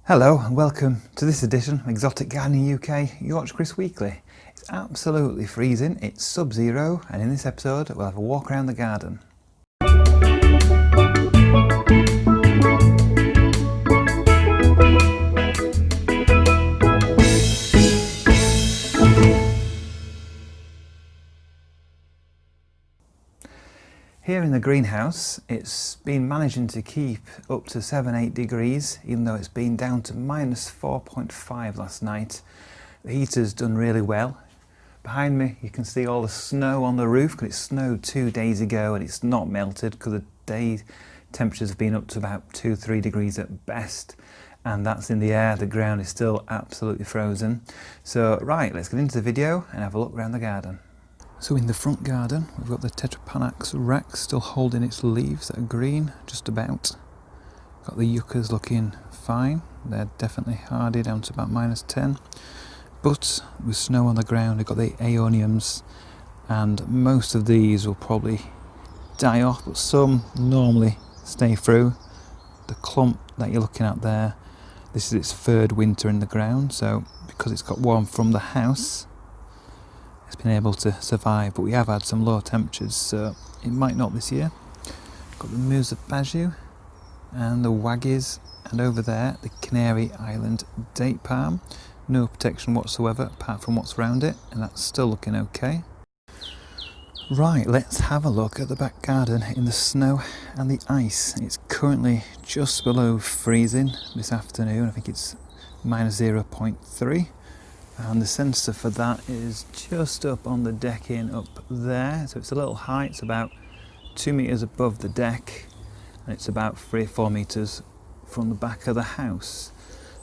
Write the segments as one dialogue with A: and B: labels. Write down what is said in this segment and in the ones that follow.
A: Hello and welcome to this edition of Exotic Gardening UK Yorkshire Kris Weekly. It's absolutely freezing, it's sub-zero, and in this episode we'll have a walk around the garden. Here in the greenhouse, it's been managing to keep up to 7-8 degrees, even though it's been down to minus 4.5 last night. The heater's done really well. Behind me, you can see all the snow on the roof, because it snowed 2 days ago and it's not melted because the day temperatures have been up to about 2-3 degrees at best. And that's in the air, the ground is still absolutely frozen. So, right, let's get into the video and have a look around the garden. So in the front garden, we've got the Tetrapanax Rex still holding its leaves that are green, just about. Got the yuccas looking fine, they're definitely hardy down to about minus 10. But with snow on the ground, we've got the aeoniums, and most of these will probably die off, but some normally stay through. The clump that you're looking at there, this is its third winter in the ground, so because it's got warm from the house, it's been able to survive, but we have had some low temperatures, so it might not this year. Got the Musa Baju and the Waggies, and over there the Canary Island date palm. No protection whatsoever apart from what's around it, and that's still looking okay. Right, let's have a look at the back garden in the snow and the ice. It's currently just below freezing this afternoon. I think it's minus 0.3. And the sensor for that is just up on the decking up there, so it's a little high. It's about 2 meters above the deck, and it's about 3 or 4 meters from the back of the house.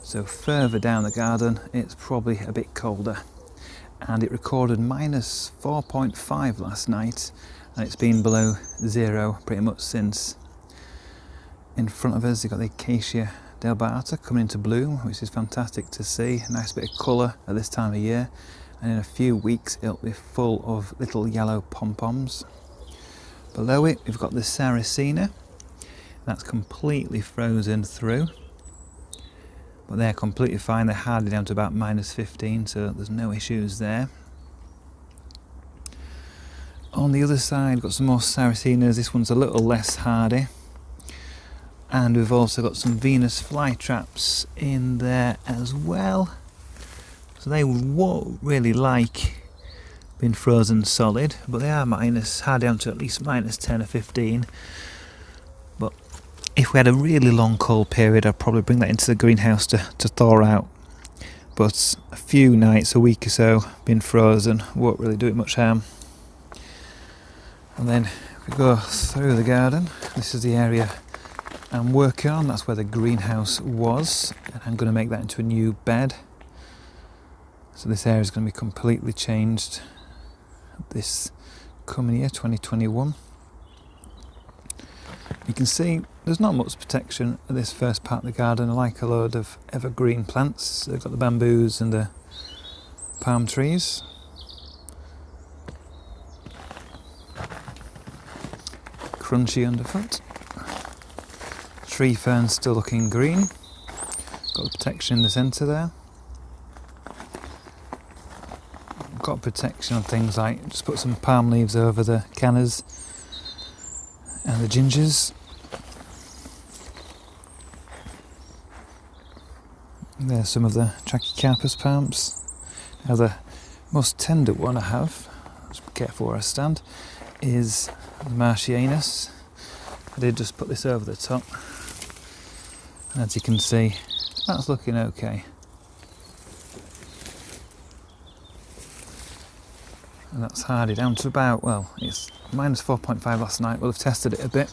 A: So further down the garden it's probably a bit colder, and it recorded minus 4.5 last night, and it's been below zero pretty much since. In front of us you've got the Acacia delbata coming into bloom, which is fantastic to see. A nice bit of colour at this time of year, and in a few weeks it'll be full of little yellow pom-poms. Below it we've got the Sarracenia, that's completely frozen through, but they're completely fine. They're hardly down to about minus 15, so there's no issues there. On the other side we've got some more Sarracenias. This one's a little less hardy. And we've also got some Venus flytraps in there as well. So they won't really like being frozen solid, but they are hard down to at least minus 10 or 15. But if we had a really long cold period, I'd probably bring that into the greenhouse to thaw out. But a few nights, a week or so, being frozen won't really do it much harm. And then if we go through the garden, this is the area I'm working on. That's where the greenhouse was, and I'm going to make that into a new bed. So this area is going to be completely changed this coming year, 2021. You can see there's not much protection at this first part of the garden. I like a load of evergreen plants. They've got the bamboos and the palm trees. Crunchy underfoot. Tree ferns still looking green. Got the protection in the centre there. Got protection on things like, just put some palm leaves over the cannas and the gingers. And there's some of the Trachycarpus palms. Now the most tender one I have, just be careful where I stand, is the Martianus. I did just put this over the top. As you can see, that's looking okay. And that's hardy down to about, well, it's minus 4.5 last night. We'll have tested it a bit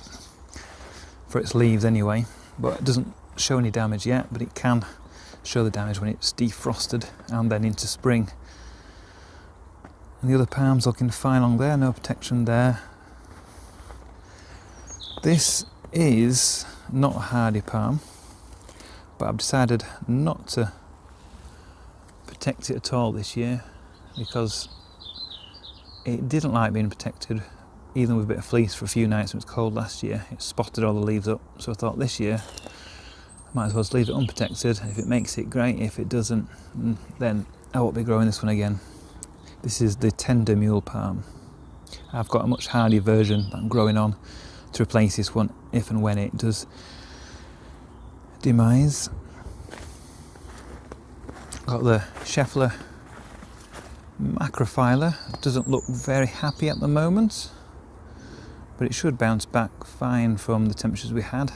A: for its leaves anyway, but it doesn't show any damage yet, but it can show the damage when it's defrosted and then into spring. And the other palms looking fine along there, no protection there. This is not a hardy palm, but I've decided not to protect it at all this year because it didn't like being protected, even with a bit of fleece, for a few nights when it was cold last year. It spotted all the leaves up, so I thought this year Might as well just leave it unprotected. If it makes it, great. If it doesn't, then I won't be growing this one again. This is the tender mule palm. I've got a much hardier version that I'm growing on to replace this one if and when it does demise. Got the Scheffler macrophylla. Doesn't look very happy at the moment, but it should bounce back fine from the temperatures we had.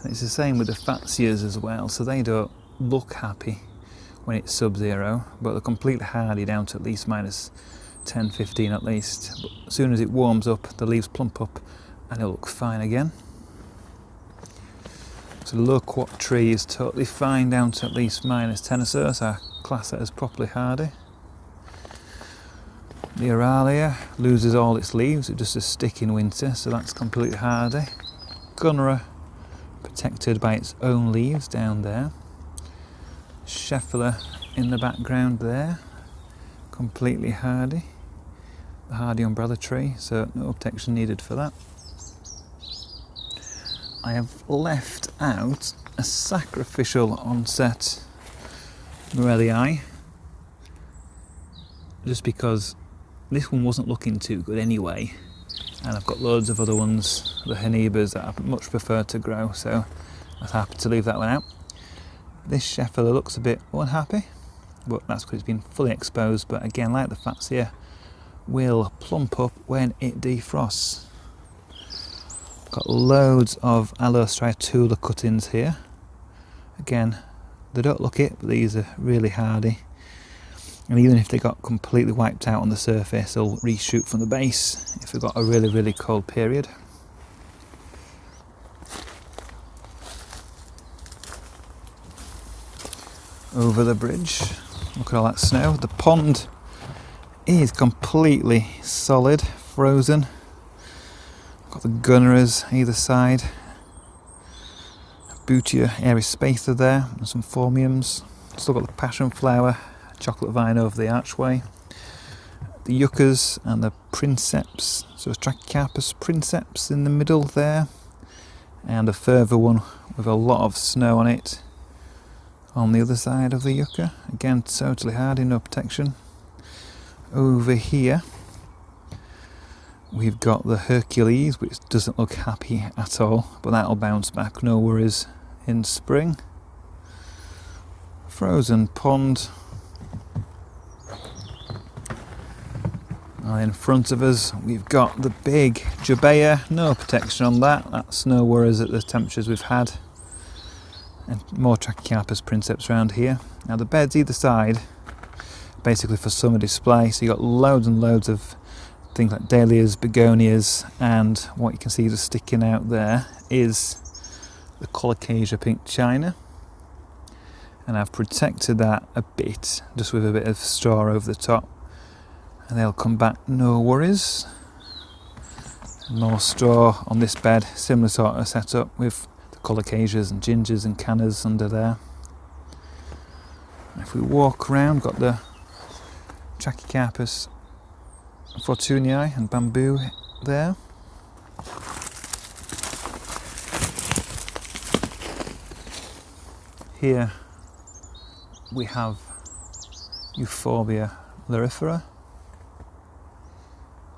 A: And it's the same with the Fatsias as well, so they don't look happy when it's sub-zero, but they're completely hardy down to at least minus 10, 15 at least. But as soon as it warms up, the leaves plump up and it'll look fine again. So the loquat tree is totally fine down to at least minus 10 or so, so I class that as properly hardy. The Aralia loses all its leaves, it's just a stick in winter, so that's completely hardy. Gunnera, protected by its own leaves down there. Scheffler in the background there, completely hardy. The hardy umbrella tree, so no protection needed for that. I have left out a sacrificial onset Morellii, just because this one wasn't looking too good anyway, and I've got loads of other ones, the Henebas, that I much prefer to grow, so I was happy to leave that one out. This Scheffler looks a bit unhappy, but that's because it's been fully exposed, but again, like the Fatsia, will plump up when it defrosts. Got loads of Allostriatula cuttings here. Again, they don't look it, but these are really hardy. And even if they got completely wiped out on the surface, they'll reshoot from the base if we've got a really, really cold period. Over the bridge, look at all that snow. The pond is completely solid, frozen. Got the Gunneras either side. Butia erispatha there, and some Formiums. Still got the passion flower, chocolate vine over the archway. The Yuccas and the Princeps, so Trachycarpus Princeps in the middle there. And a further one with a lot of snow on it on the other side of the Yucca. Again, totally hardy, no protection. Over here we've got the Hercules, which doesn't look happy at all, but that'll bounce back, no worries, in spring. Frozen pond. And in front of us we've got the big Jabea, no protection on that, that's no worries at the temperatures we've had. And more Trachycarpus Princeps around here. Now the beds either side, basically for summer display, so you've got loads and loads of things like dahlias, begonias, and what you can see just sticking out there is the Colocasia pink china. And I've protected that a bit, just with a bit of straw over the top, and they'll come back, no worries. More straw on this bed, similar sort of setup with Colocasias and gingers and cannas under there. If we walk around, got the Trachycarpus Fortunii and bamboo there. Here we have Euphorbia lyrifera,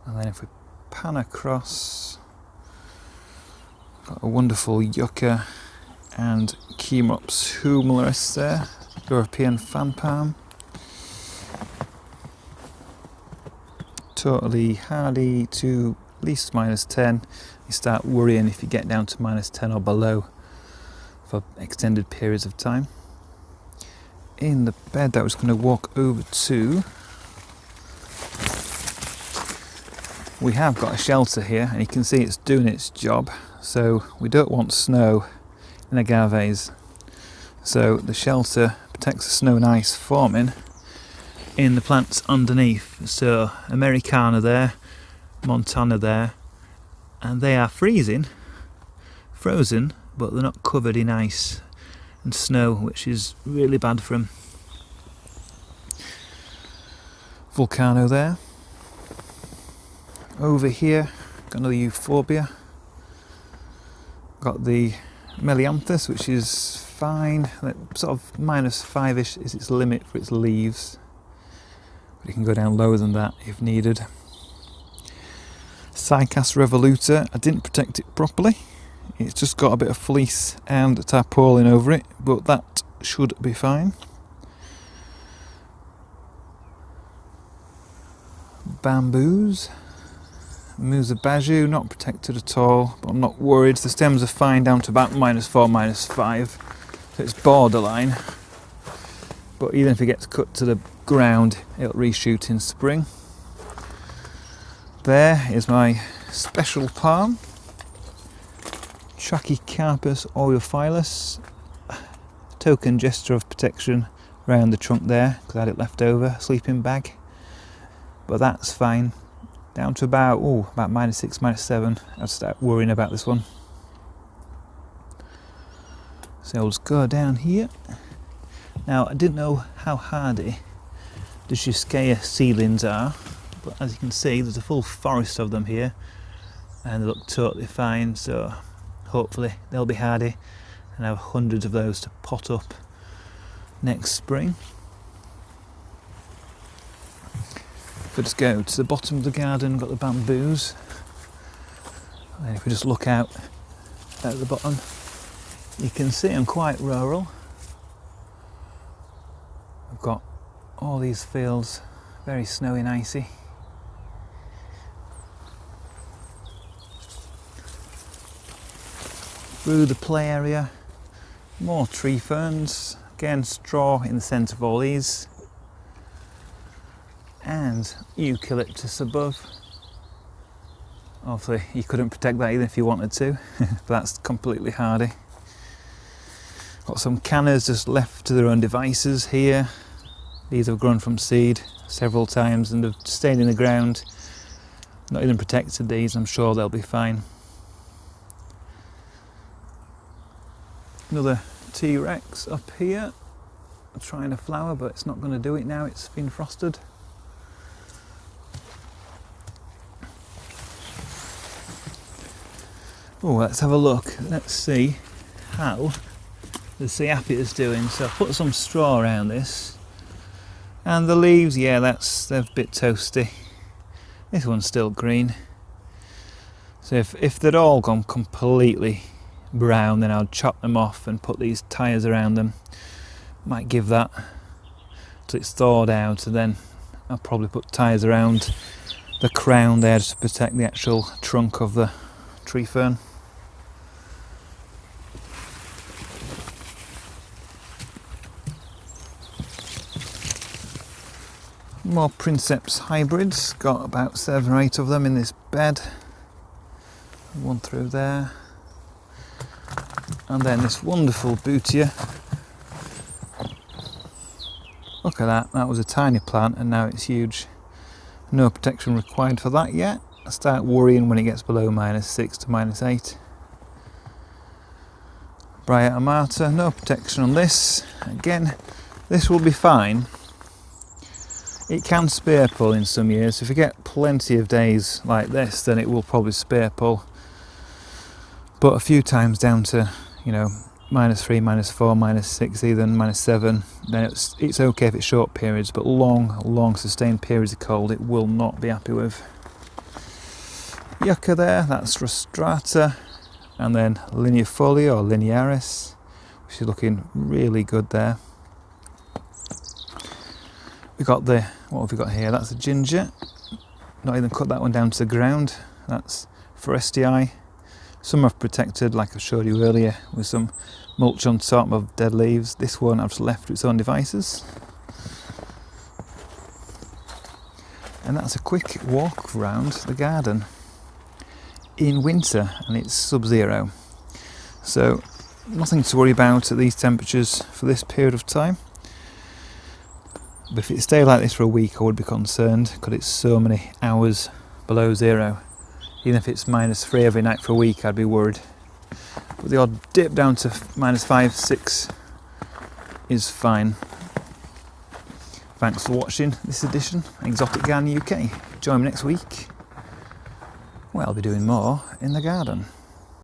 A: and then if we pan across, got a wonderful Yucca and Chemops humilis there, European fan palm. Totally hardy to at least minus 10. You start worrying if you get down to minus 10 or below for extended periods of time. In the bed that I was going to walk over to, we have got a shelter here, and you can see it's doing its job. So we don't want snow in agaves. So the shelter protects the snow and ice forming in the plants underneath. So Americana there, Montana there, and they are frozen, but they're not covered in ice and snow, which is really bad for them. Volcano there. Over here, got another Euphorbia. Got the Melianthus, which is fine. Sort of -5-ish is its limit for its leaves, but it can go down lower than that if needed. Cycas revoluta, I didn't protect it properly. It's just got a bit of fleece and tarpaulin over it, but that should be fine. Bamboos. Musa baju, not protected at all, but I'm not worried. The stems are fine down to about -4, -5, so it's borderline. But even if it gets cut to the ground, it'll reshoot in spring. There is my special palm, Trachycarpus aureophilus. Token gesture of protection around the trunk there, because I had it left over, sleeping bag. But that's fine. Down to about -6, -7. I'll start worrying about this one. So I'll just go down here. Now, I didn't know how hardy the Schiskea seedlings are, but as you can see, there's a full forest of them here, and they look totally fine, so hopefully they'll be hardy and have hundreds of those to pot up next spring. Let's go to the bottom of the garden, got the bamboos, and if we just look out at the bottom, you can see I'm quite rural. I've got all these fields, very snowy and icy. Through the play area, more tree ferns, again straw in the centre of all these, and eucalyptus above. Obviously you couldn't protect that even if you wanted to, but that's completely hardy. Got some canners just left to their own devices here. These have grown from seed several times and have stayed in the ground. Not even protected these, I'm sure they'll be fine. Another T-Rex up here, trying to flower, but it's not going to do it now, it's been frosted. Oh, let's have a look. Let's see how the Ciapia is doing. So I've put some straw around this, and the leaves, yeah, they're a bit toasty. This one's still green. So if they'd all gone completely brown, then I'd chop them off and put these tyres around them. Might give that till it's thawed out, and then I'll probably put tyres around the crown there just to protect the actual trunk of the tree fern. More Princeps hybrids, got about 7 or 8 of them in this bed. One through there. And then this wonderful Bootia. Look at that, that was a tiny plant and now it's huge. No protection required for that yet. I start worrying when it gets below -6 to -8. Bria amata, no protection on this. Again, this will be fine. It can spear pull in some years. If you get plenty of days like this, then it will probably spear pull. But a few times down to, -3, -4, -6, even -7, then it's okay if it's short periods, but long sustained periods of cold, it will not be happy with. Yucca there, that's rostrata, and then lineafolia or linearis, which is looking really good there. We got what have we got here? That's a ginger. Not even cut that one down to the ground. That's Forestii. Some I've protected, like I showed you earlier, with some mulch on top of dead leaves. This one I've just left to its own devices. And that's a quick walk around the garden in winter, and it's sub-zero. So nothing to worry about at these temperatures for this period of time. But if it stayed like this for a week, I would be concerned because it's so many hours below zero. Even if it's -3 every night for a week, I'd be worried. But the odd dip down to -5, 6 is fine. Thanks for watching this edition of Exotic Garden UK. Join me next week, where I'll be doing more in the garden.